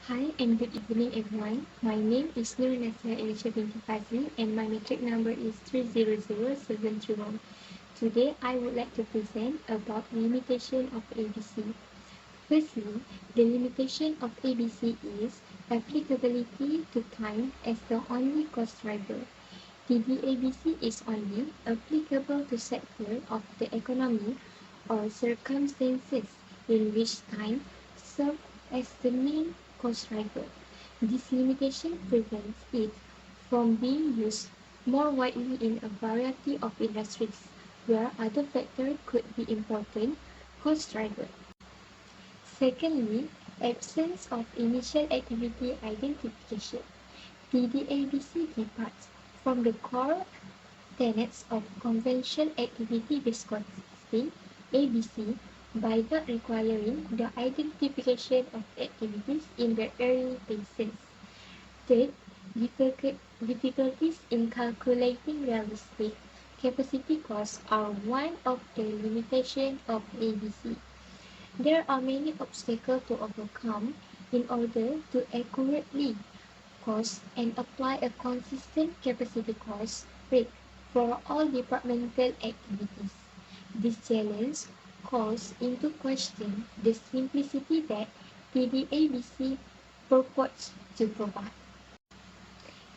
Hi and good evening everyone. My name is Nurunasa Elisha binti Fazli and my metric number is 300731. Today I would like to present about limitation of ABC. Firstly, the limitation of ABC is applicability to time as the only cost driver. TDABC is only applicable to sector of the economy or circumstances in which time serves as the main cost driver. This limitation prevents it from being used more widely in a variety of industries where other factors could be important cost drivers. Secondly, absence of initial activity identification. TDABC departs from the core tenets of conventional activity-based costing (ABC) by not requiring the identification of activities in the early phases. Third, difficulties in calculating realistic capacity costs are one of the limitations of ABC. There are many obstacles to overcome in order to accurately cost and apply a consistent capacity cost rate for all departmental activities. This challenge calls into question the simplicity that PDABC purports to provide.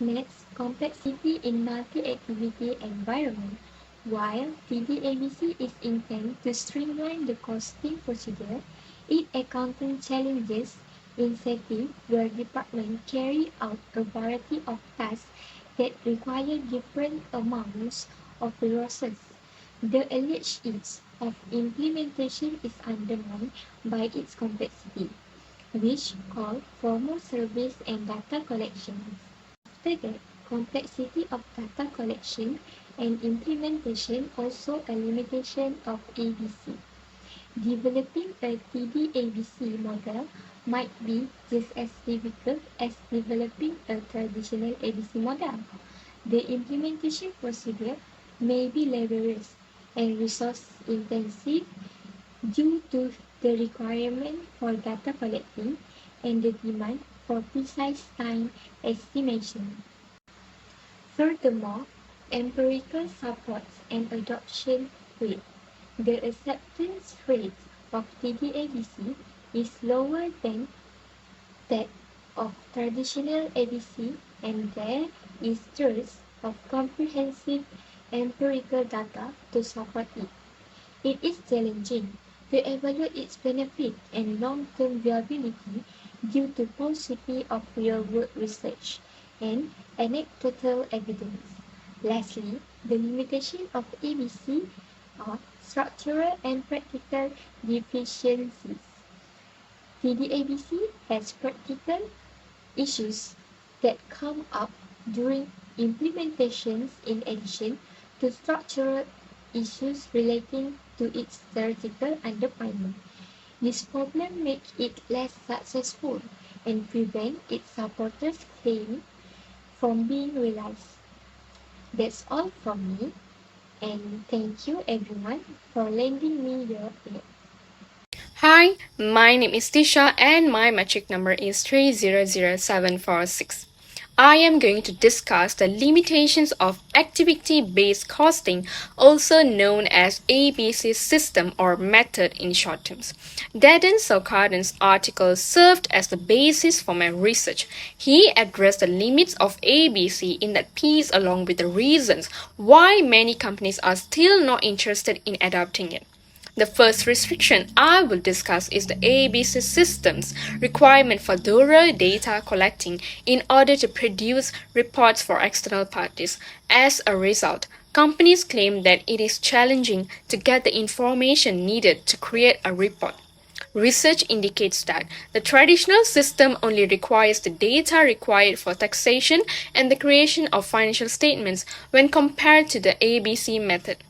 Next, complexity in multi-activity environment. While TDABC is intended to streamline the costing procedure, it encounters challenges in settings where departments carry out a variety of tasks that require different amounts of resources. The alleged ease of implementation is undermined by its complexity, which call for more service and data collection. After that, complexity of data collection and implementation also a limitation of ABC. Developing a TD-ABC model might be just as difficult as developing a traditional ABC model. The implementation procedure may be laborious and resource-intensive due to the requirement for data collecting and the demand for precise time estimation. Furthermore, empirical supports and adoption rate. The acceptance rate of TD-ABC is lower than that of traditional ABC and there is dearth of comprehensive empirical data to support it. It is challenging to evaluate its benefit and long-term viability due to paucity of real-world research and anecdotal evidence. Lastly, the limitation of ABC are structural and practical deficiencies. TDABC has practical issues that come up during implementations in addition to structural issues relating to its theoretical underpinning. This problem makes it less successful and prevents its supporters' claim from being realized. That's all from me, and thank you everyone for lending me your ear. Hi, my name is Tisha and my metric number is 300746. I am going to discuss the limitations of activity-based costing, also known as ABC system or method in short terms. Daden Saukadan's article served as the basis for my research. He addressed the limits of ABC in that piece along with the reasons why many companies are still not interested in adopting it. The first restriction I will discuss is the ABC system's requirement for thorough data collecting in order to produce reports for external parties. As a result, companies claim that it is challenging to get the information needed to create a report. Research indicates that the traditional system only requires the data required for taxation and the creation of financial statements when compared to the ABC method.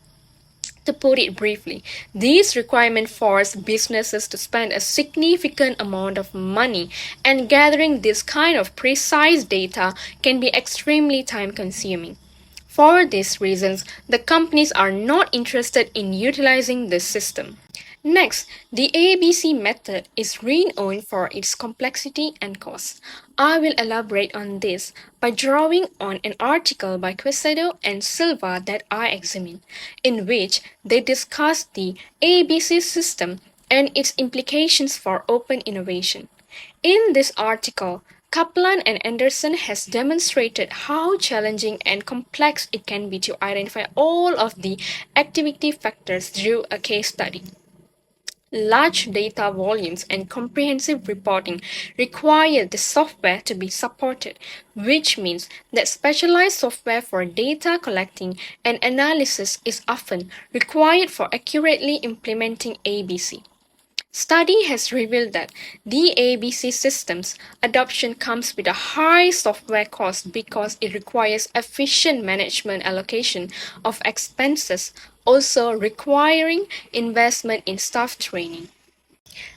To put it briefly, these requirements force businesses to spend a significant amount of money, and gathering this kind of precise data can be extremely time consuming. For these reasons, the companies are not interested in utilizing this system. Next, the ABC method is renowned for its complexity and cost. I will elaborate on this by drawing on an article by Quesado and Silva that I examined, in which they discuss the ABC system and its implications for open innovation. In this article, Kaplan and Anderson has demonstrated how challenging and complex it can be to identify all of the activity factors through a case study. Large data volumes and comprehensive reporting require the software to be supported, which means that specialized software for data collecting and analysis is often required for accurately implementing ABC. Study has revealed that the ABC system's adoption comes with a high software cost because it requires efficient management allocation of expenses, also requiring investment in staff training.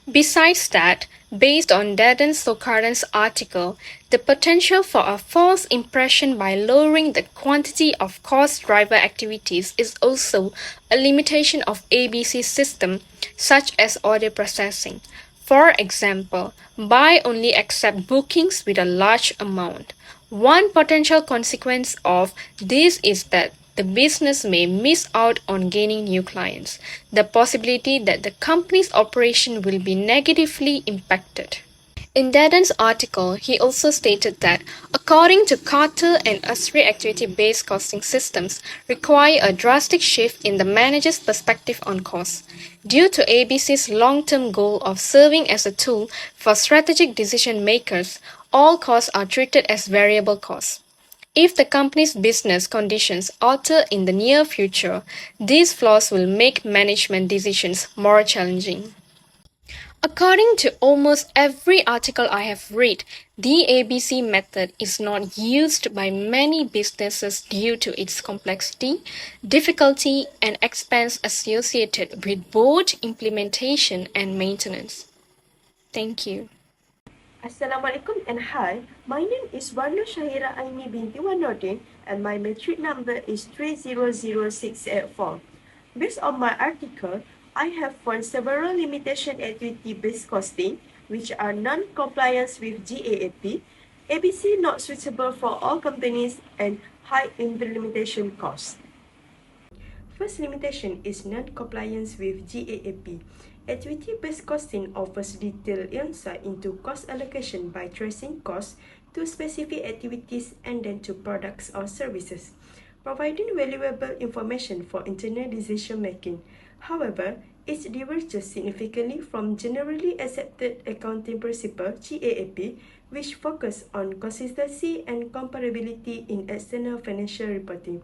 Besides that, based on Daden Sokaran's article, the potential for a false impression by lowering the quantity of cost driver activities is also a limitation of ABC system, such as order processing. For example, buy only accept bookings with a large amount. One potential consequence of this is that the business may miss out on gaining new clients, the possibility that the company's operation will be negatively impacted. In Daden's article, he also stated that, according to Carter and Usry, activity-based costing systems require a drastic shift in the manager's perspective on costs. Due to ABC's long-term goal of serving as a tool for strategic decision makers, all costs are treated as variable costs. If the company's business conditions alter in the near future, these flaws will make management decisions more challenging. According to almost every article I have read, the ABC method is not used by many businesses due to its complexity, difficulty, and expense associated with both implementation and maintenance. Thank you. Assalamualaikum and hi, my name is Warno Shahira Aini binti Wanodin and my metric number is 300684. Based on my article, I have found several limitation activity-based costing which are non-compliance with GAAP, ABC not suitable for all companies and high implementation costs. First limitation is non-compliance with GAAP. Activity-based costing offers detailed insight into cost allocation by tracing costs to specific activities and then to products or services, providing valuable information for internal decision-making. However, it diverges significantly from generally accepted accounting principle GAAP, which focus on consistency and comparability in external financial reporting.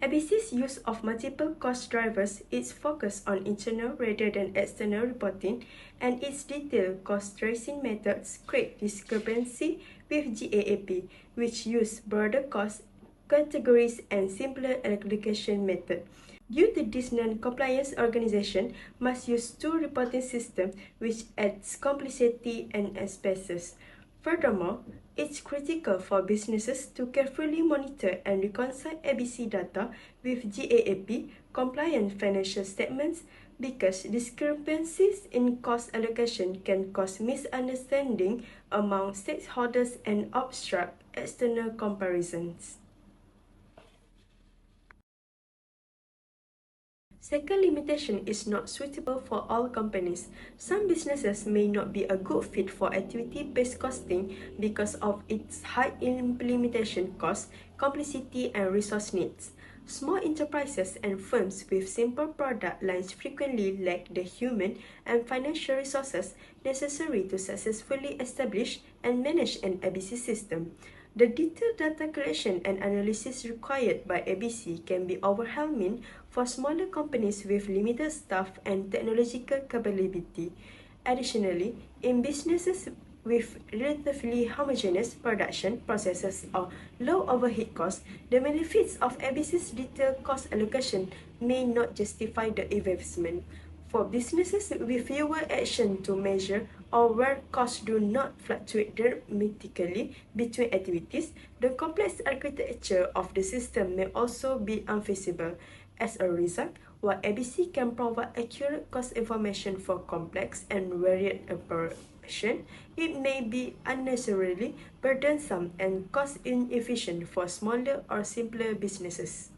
ABC's use of multiple cost drivers is focused on internal rather than external reporting, and its detailed cost tracing methods create discrepancy with GAAP, which use broader cost categories and simpler allocation method. Due to this, non-compliance organization must use two reporting systems, which adds complexity and expenses. Furthermore, it's critical for businesses to carefully monitor and reconcile ABC data with GAAP compliant financial statements because discrepancies in cost allocation can cause misunderstanding among stakeholders and obstruct external comparisons. Second limitation is not suitable for all companies. Some businesses may not be a good fit for activity-based costing because of its high implementation costs, complexity, and resource needs. Small enterprises and firms with simple product lines frequently lack the human and financial resources necessary to successfully establish and manage an ABC system. The detailed data collection and analysis required by ABC can be overwhelming for smaller companies with limited staff and technological capability. Additionally, in businesses with relatively homogeneous production processes or low overhead costs, the benefits of ABC's detailed cost allocation may not justify the investment. For businesses with fewer action to measure or where costs do not fluctuate dramatically between activities, the complex architecture of the system may also be unfeasible. As a result, while ABC can provide accurate cost information for complex and varied operations, it may be unnecessarily burdensome and cost inefficient for smaller or simpler businesses.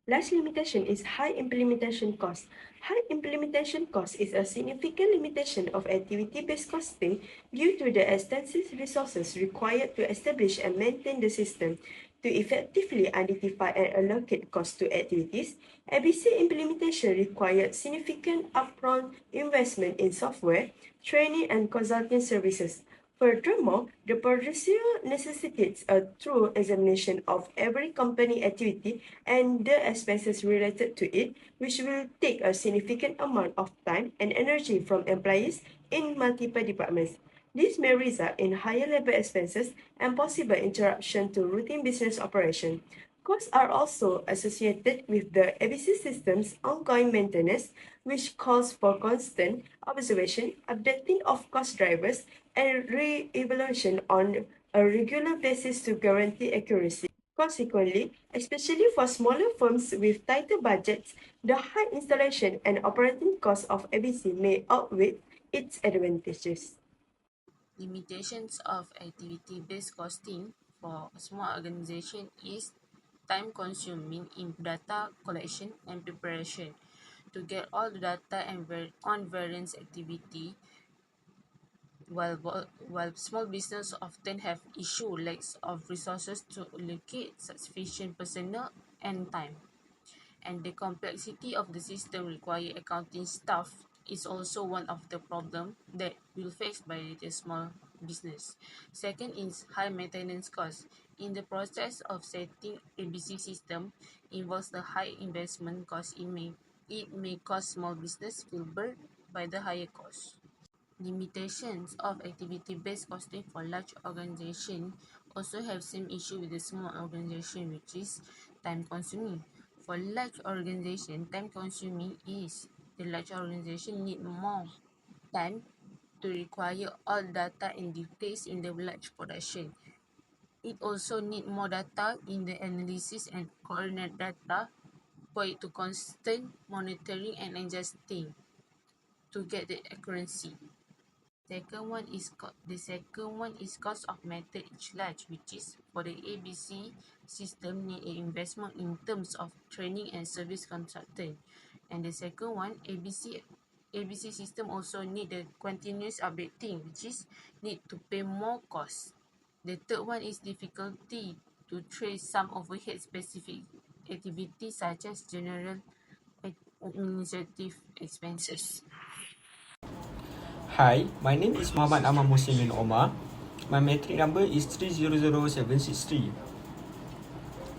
Last limitation is high implementation cost. High implementation cost is a significant limitation of activity-based costing due to the extensive resources required to establish and maintain the system. To effectively identify and allocate costs to activities, ABC implementation required significant upfront investment in software, training, and consulting services. Furthermore, the procedure necessitates a thorough examination of every company activity and the expenses related to it, which will take a significant amount of time and energy from employees in multiple departments. This may result in higher labor expenses and possible interruption to routine business operation. Costs are also associated with the ABC system's ongoing maintenance, which calls for constant observation, updating of cost drivers, and re-evaluation on a regular basis to guarantee accuracy. Consequently, especially for smaller firms with tighter budgets, the high installation and operating costs of ABC may outweigh its advantages. Limitations of activity-based costing for a small organization is time-consuming in data collection and preparation. To get all the data and on various activity, while small business often have issue lacks of resources to allocate sufficient personnel and time, and the complexity of the system require accounting staff is also one of the problem that will faced by the small business. Second is high maintenance cost. In the process of setting ABC system involves the high investment cost. It may cause small business feel burdened by the higher cost. Limitations of activity-based costing for large organization also have same issue with the small organization, which is time-consuming. For large organization, time-consuming is the large organization need more time to require all data and details in the large production. It also need more data in the analysis and coordinate data for it to constant monitoring and adjusting to get the accuracy. The second one is cost of method each large, which is for the ABC system need an investment in terms of training and service consultant. And the second one, ABC system also need the continuous updating, which is need to pay more cost. The third one is difficulty to trace some overhead specific activities such as general administrative expenses. Hi, my name is Muhammad Ahmad Muhsin bin Omar. My metric number is 300763.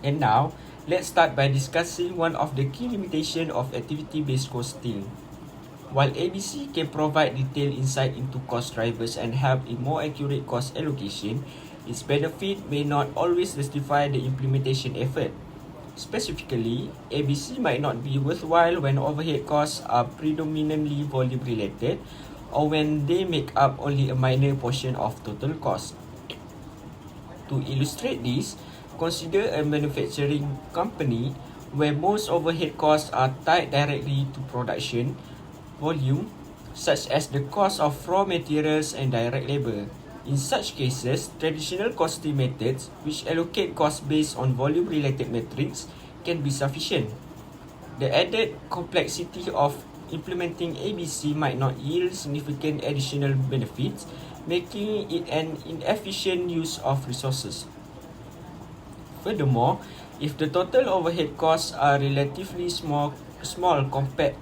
And now, let's start by discussing one of the key limitations of activity-based costing. While ABC can provide detailed insight into cost drivers and help in more accurate cost allocation, its benefit may not always justify the implementation effort. Specifically, ABC might not be worthwhile when overhead costs are predominantly volume related or when they make up only a minor portion of total cost. To illustrate this, consider a manufacturing company where most overhead costs are tied directly to production volume, such as the cost of raw materials and direct labor. In such cases, traditional costing methods, which allocate costs based on volume-related metrics, can be sufficient. The added complexity of implementing ABC might not yield significant additional benefits, making it an inefficient use of resources. Furthermore, if the total overhead costs are relatively small compared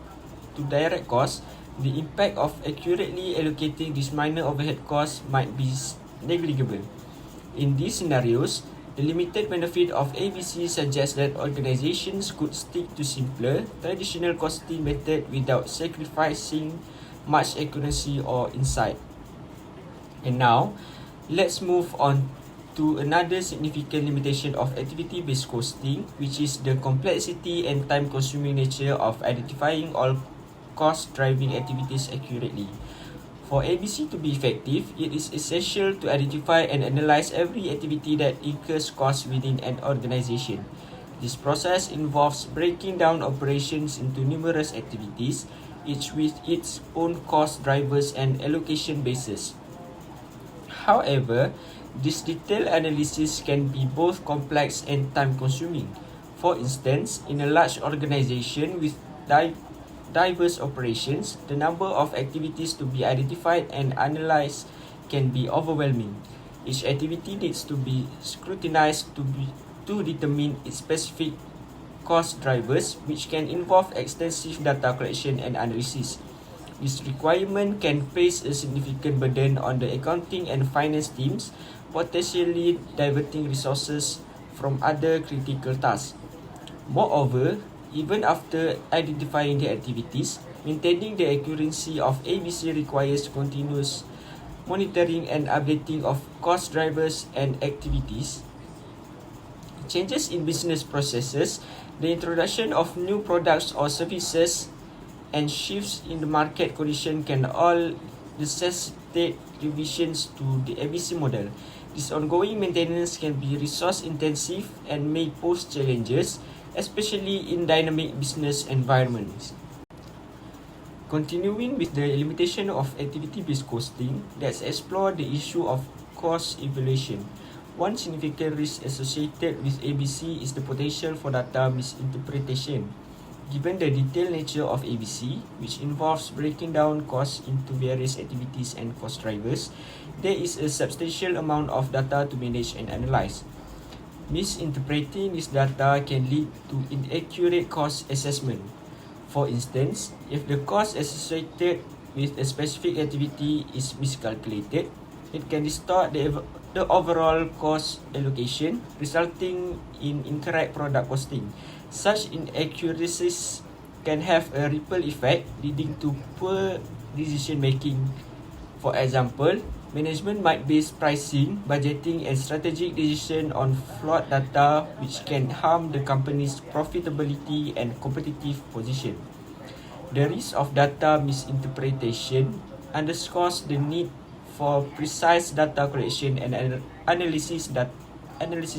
to direct costs, the impact of accurately allocating these minor overhead costs might be negligible. In these scenarios, the limited benefit of ABC suggests that organizations could stick to simpler, traditional costing method without sacrificing much accuracy or insight. And now, let's move on to another significant limitation of activity-based costing, which is the complexity and time-consuming nature of identifying all cost-driving activities accurately. For ABC to be effective, it is essential to identify and analyze every activity that incurs costs within an organization. This process involves breaking down operations into numerous activities, each with its own cost drivers and allocation basis. However, this detailed analysis can be both complex and time-consuming. For instance, in a large organization with diverse operations, the number of activities to be identified and analyzed can be overwhelming. Each activity needs to be scrutinized to determine its specific cost drivers, which can involve extensive data collection and analysis. This requirement can place a significant burden on the accounting and finance teams, potentially diverting resources from other critical tasks. Moreover, even after identifying the activities, maintaining the accuracy of ABC requires continuous monitoring and updating of cost drivers and activities. Changes in business processes, the introduction of new products or services, and shifts in the market condition can all necessitate revisions to the ABC model. This ongoing maintenance can be resource intensive and may pose challenges, especially in dynamic business environments. Continuing with the limitation of activity-based costing, let's explore the issue of cost evaluation. One significant risk associated with ABC is the potential for data misinterpretation. Given the detailed nature of ABC, which involves breaking down costs into various activities and cost drivers, there is a substantial amount of data to manage and analyze. Misinterpreting this data can lead to inaccurate cost assessment. For instance, if the cost associated with a specific activity is miscalculated, it can distort the overall cost allocation, resulting in incorrect product costing. Such inaccuracies can have a ripple effect, leading to poor decision making. For example, management might base pricing, budgeting, and strategic decisions on flawed data, which can harm the company's profitability and competitive position. The risk of data misinterpretation underscores the need for precise data collection and analysis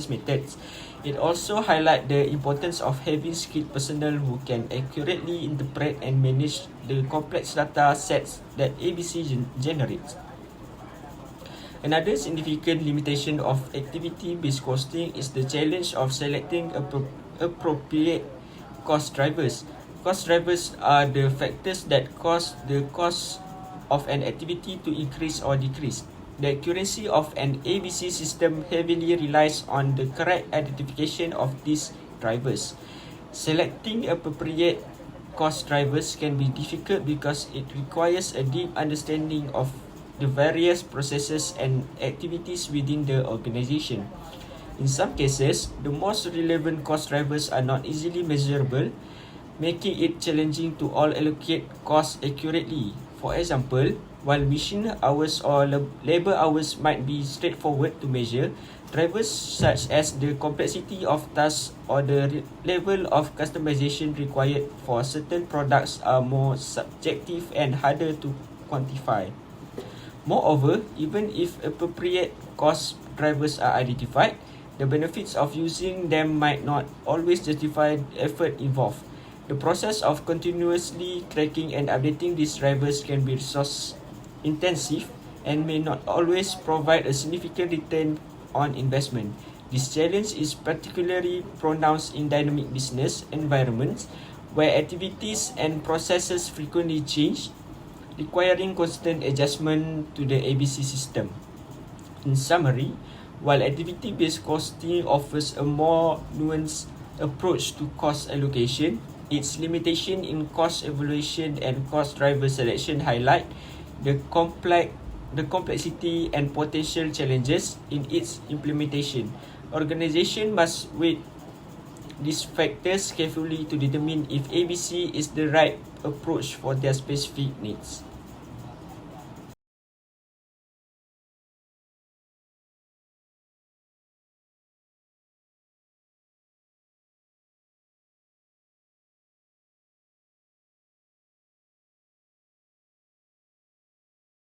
methods. It also highlights the importance of having skilled personnel who can accurately interpret and manage the complex data sets that ABC generates. Another significant limitation of activity-based costing is the challenge of selecting appropriate cost drivers. Cost drivers are the factors that cause the cost of an activity to increase or decrease. The accuracy of an ABC system heavily relies on the correct identification of these drivers. Selecting appropriate cost drivers can be difficult because it requires a deep understanding of the various processes and activities within the organization. In some cases, the most relevant cost drivers are not easily measurable, making it challenging to all allocate costs accurately. For example, while machine hours or labor hours might be straightforward to measure, drivers such as the complexity of tasks or the level of customization required for certain products are more subjective and harder to quantify. Moreover, even if appropriate cost drivers are identified, the benefits of using them might not always justify the effort involved. The process of continuously tracking and updating these drivers can be resource intensive and may not always provide a significant return on investment. This challenge is particularly pronounced in dynamic business environments where activities and processes frequently change, requiring constant adjustment to the ABC system. In summary, while activity-based costing offers a more nuanced approach to cost allocation, its limitation in cost evaluation and cost driver selection highlight the complexity and potential challenges in its implementation. Organizations must weigh these factors carefully to determine if ABC is the right approach for their specific needs.